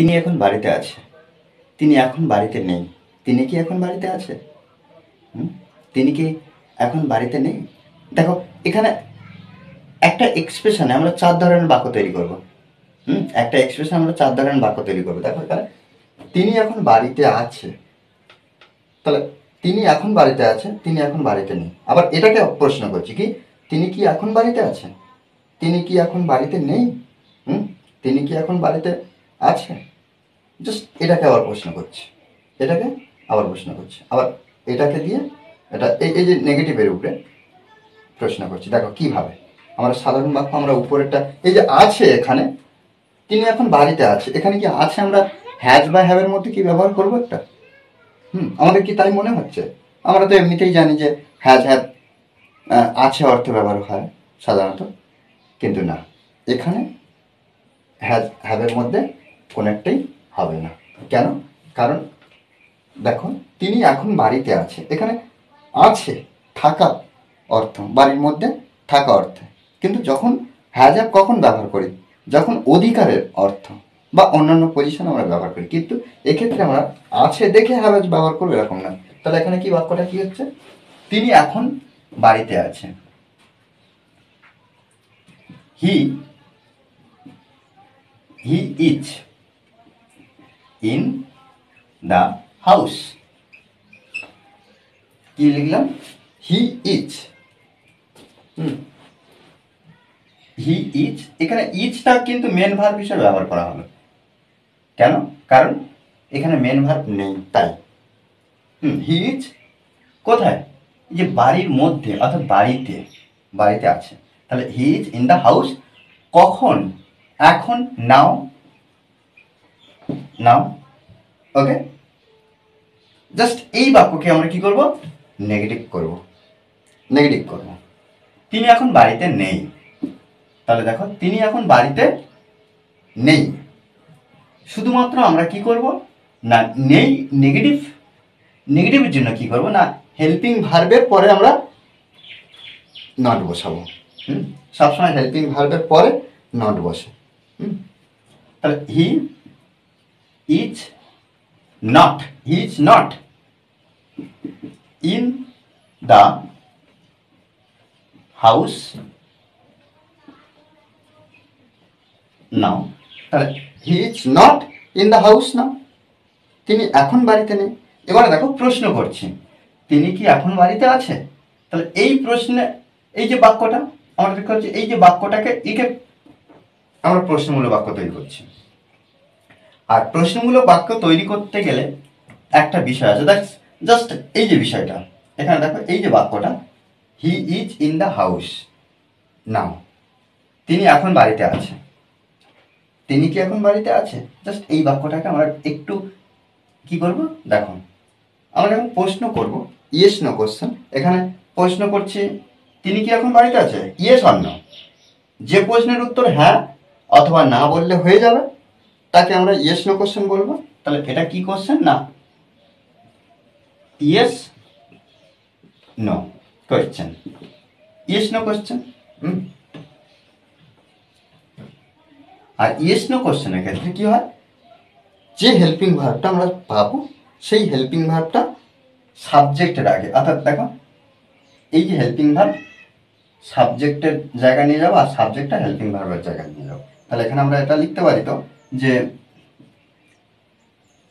তিনি এখন বাড়িতে আছে, তিনি এখন বাড়িতে নেই। তিনি কি এখন বাড়িতে আছে? তিনি কি এখন বাড়িতে নেই? দেখো এখানে একটা এক্সপ্রেশনে আমরা 4 ধরনের বাক্য তৈরি করব। একটা এক্সপ্রেশন আমরা 4 ধরনের বাক্য তৈরি করবো। দেখো এখানে তিনি এখন বাড়িতে আছে, তাহলে তিনি এখন বাড়িতে আছে, তিনি এখন বাড়িতে নেই। আবার এটাকে প্রশ্ন করছি কি, তিনি কি এখন বাড়িতে আছে, তিনি কি এখন বাড়িতে নেই, তিনি কি এখন বাড়িতে আছে। জাস্ট এটাকে আবার প্রশ্ন করছি, এটাকে আবার প্রশ্ন করছি, আবার এটাকে দিয়ে এটা এই যে নেগেটিভের উপরে প্রশ্ন করছি। দেখো কিভাবে আমরা সাধারণ বাক্য, আমরা উপরেরটা এই যে আছে, এখানে তিনি এখন বাড়িতে আছে, এখানে কি আছে আমরা হ্যাজ বা হ্যাভের মধ্যে কি ব্যবহার করবো একটা? আমাদের কি তাই মনে হচ্ছে? আমরা তো এমনিতেই জানি যে হ্যাজ হ্যাভ আছে অর্থে ব্যবহার হয় সাধারণত, কিন্তু না, এখানে হ্যাজ হ্যাভের মধ্যে কোনো একটাই হবে না। কেন? কারণ দেখো তিনি এখন বাড়িতে আছে, এখানে আছে থাকা অর্থ, বাড়ির মধ্যে থাকা অর্থে, কিন্তু যখন হ্যাজ হ্যাভ কখন ব্যবহার করি? যখন অধিকারের অর্থ বা অন্যান্য পজিশন আমরা ব্যবহার করি, কিন্তু এক্ষেত্রে আমরা আছে দেখে হ্যাভ ব্যবহার করবো এরকম না। তাহলে এখানে কি বাক্যটা কি হচ্ছে? তিনি এখন বাড়িতে আছে, he is in the house. কি লিখলাম? He is. হি ইজ, এখানে ইজটা কিন্তু মেন ভার্ব হিসেবে ব্যবহার করা হবে। কেন? কারণ এখানে মেন ভার্ব নেই, তাই। হি ইজ কোথায়? যে বাড়ির মধ্যে, অর্থাৎ বাড়িতে আছে। তাহলে he is in the house কখন? এখন, নাও। ওকে, জাস্ট এই বাক্যকে আমরা কি করব? নেগেটিভ করব। তিনি এখন বাড়িতে নেই। তাহলে দেখো তিনি এখন বাড়িতে নেই, শুধুমাত্র আমরা কি করব না, নেই নেগেটিভের জন্য কি করব না, হেল্পিং ভার্বের পরে আমরা নট বসাবো। সবসময় হেল্পিং ভার্বের পরে নট বসে। তাহলে he is not in the house now. তাহলে he is not in the house now, তিনি এখন বাড়িতে নেই। এবারে দেখো প্রশ্ন করছি, তিনি কি এখন বাড়িতে আছে? তাহলে এই প্রশ্নে এই যে বাক্যটা আমরা দেখতে পাচ্ছি, এই যে বাক্যটাকে একে আমরা প্রশ্নমূলক বাক্য তৈরি করছি। আর প্রশ্নমূলক বাক্য তৈরি করতে গেলে একটা বিষয় আছে, দ্যাটস জাস্ট এই যে বিষয়টা এখানে দেখো, এই যে বাক্যটা he is in the house now, তিনি এখন বাড়িতে আছে। তিনি কি এখন বাড়িতে আছে? জাস্ট এই বাক্যটাকে আমরা একটু কি করব, দেখো আমরা এখন প্রশ্ন করব, ইয়েস নো কোশ্চেন। এখানে প্রশ্ন করছি তিনি কি এখন বাড়িতে আছে, ইয়েস অর নো। যে প্রশ্নের উত্তর হ্যাঁ অথবা না বললে হয়ে যাবে, তাকে আমরা ইয়েস নো কোশ্চেন বলবো। তাহলে এটা কি কোশ্চেন না, yes no question, yes no question. আর ইয়েস নো কোশ্চেনের ক্ষেত্রে কি হয়, যে হেল্পিং ভার্বটা আমরা পাবো সেই হেল্পিং ভার্বটা সাবজেক্টের আগে, অর্থাৎ দেখো এই যে হেল্পিং ভার্ব সাবজেক্টের জায়গা নিয়ে যাবো আর সাবজেক্টটা হেল্পিং ভার্বের জায়গায় নিয়ে যাবো। তাহলে এখানে আমরা এটা লিখতে পারি তো যে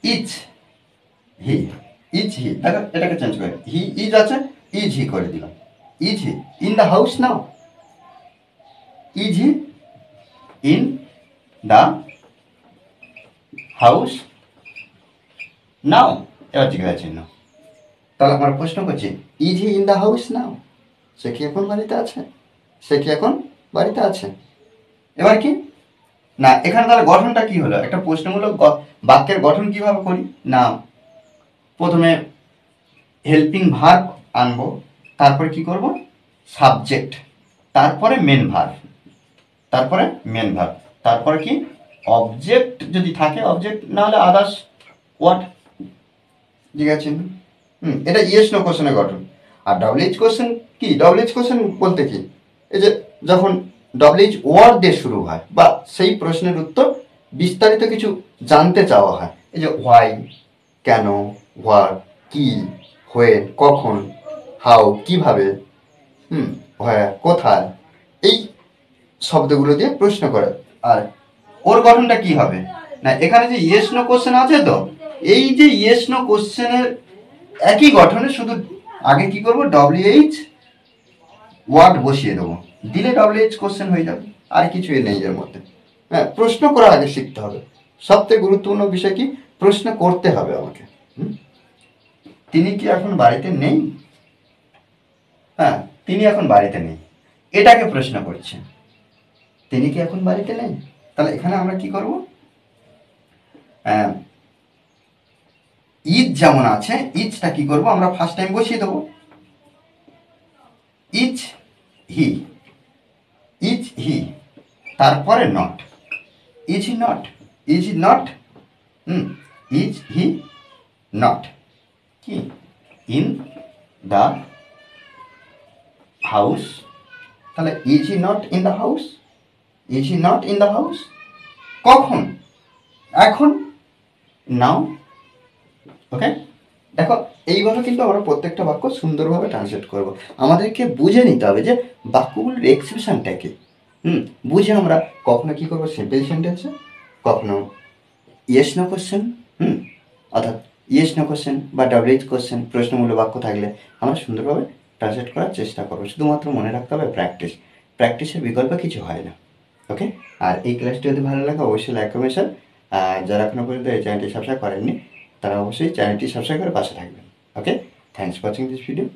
ইজ হি, দেখো এটাকে চেঞ্জ করে হি ইজ আছে, ইজ হি করে দিলাম। Is he in the house now, is he in the house now. এবার জিজ্ঞাসা চিহ্ন। তাহলে আমরা প্রশ্ন করছি is he in the house now, সে কি এখন বাড়িতে আছে? এবার কি না, এখানে তাহলে গঠনটা কি হলো, একটা প্রশ্নমূলক বাক্যের গঠন কিভাবে করি না, প্রথমে হেল্পিং ভার্ব আনবো, তারপরে কি করব সাবজেক্ট, তারপরে মেন ভার্ব, তারপরে কি অবজেক্ট যদি থাকে, অবজেক্ট না হলে আদার্স ওয়ার্ড। ঠিক আছে, এটা ইয়েস নো কোশ্চেনের গঠন। আর ডব্লিউএইচ কোশ্চেন কি, ডব্লিউএইচ কোশ্চেন বলতে কি, এই যে যখন ডব্লিউএইচ ওয়ার্ড দিয়ে শুরু হয় বা সেই প্রশ্নের উত্তর বিস্তারিত কিছু জানতে চাওয়া হয়। এই যে হোয়াই, কেন, হোয়াট, কি, হোয়েন, কখন, হাউ, কিভাবে, হোয়ার, কোথায়, এই শব্দগুলো দিয়ে প্রশ্ন করে। আর ওর গঠনটা কি হবে না, এখানে যে ইয়েস নো কোশ্চেন আছে, তো এই যে ইয়েস নো কোশ্চেনের একই গঠনে, শুধু আগে কি করবো, ডব্লিউএইচ ওয়ার্ড বসিয়ে দেবো, দিলে ডব্লিউএইচ কোশ্চেন হয়ে যাবে, আর কিছুই নেই এর মধ্যে। হ্যাঁ, প্রশ্ন করা আগে শিখতে হবে। সবথেকে গুরুত্বপূর্ণ বিষয় কি, প্রশ্ন করতে হবে আমাকে। তিনি কি এখন বাড়িতে নেই? হ্যাঁ, তিনি এখন বাড়িতে নেই, এটাকে প্রশ্ন করছে। তিনি কি এখন বাড়িতে নেই? তাহলে এখানে আমরা কি করব, ইজ যেমন আছে, ইজটা কি করব আমরা ফার্স্ট টাইম বসিয়ে দেবো, ইজ হি, ইজ হি, তারপরে not, is he not, is he not, is he not কি, ইন দ্য হাউস। তাহলে is he not in the house, is he not in the house, কখন, এখন, নাও। ওকে, দেখো এইভাবে কিন্তু আমরা প্রত্যেকটা বাক্য সুন্দরভাবে ট্রান্সলেট করব। আমাদেরকে বুঝে নিতে হবে যে বাক্যগুলোর এক্সপ্রেশনটা কি। বুঝে আমরা কখনো কি করবো, সিম্পল সেন্টেন্সে, কখনো ইয়েস নো কোশ্চেন, অর্থাৎ ইয়েস নো কোশ্চেন বা ডব্লিউএইচ কোশ্চেন, প্রশ্নমূলক বাক্য থাকলে আমরা সুন্দরভাবে ট্রান্সলেট করার চেষ্টা করবো। শুধুমাত্র মনে রাখতে হবে প্র্যাকটিস, প্র্যাকটিসের বিকল্প কিছু হয় না। ওকে, আর এই ক্লাসটি যদি ভালো লাগে অবশ্যই লাইক কমেন্ট শেয়ার। আর যারা এখনো পর্যন্ত এই চ্যানেলটি সাবস্ক্রাইব করেননি তারা অবশ্যই চ্যানেলটি সাবস্ক্রাইব করে পাশে থাকবেন। Okay, thanks for watching this video.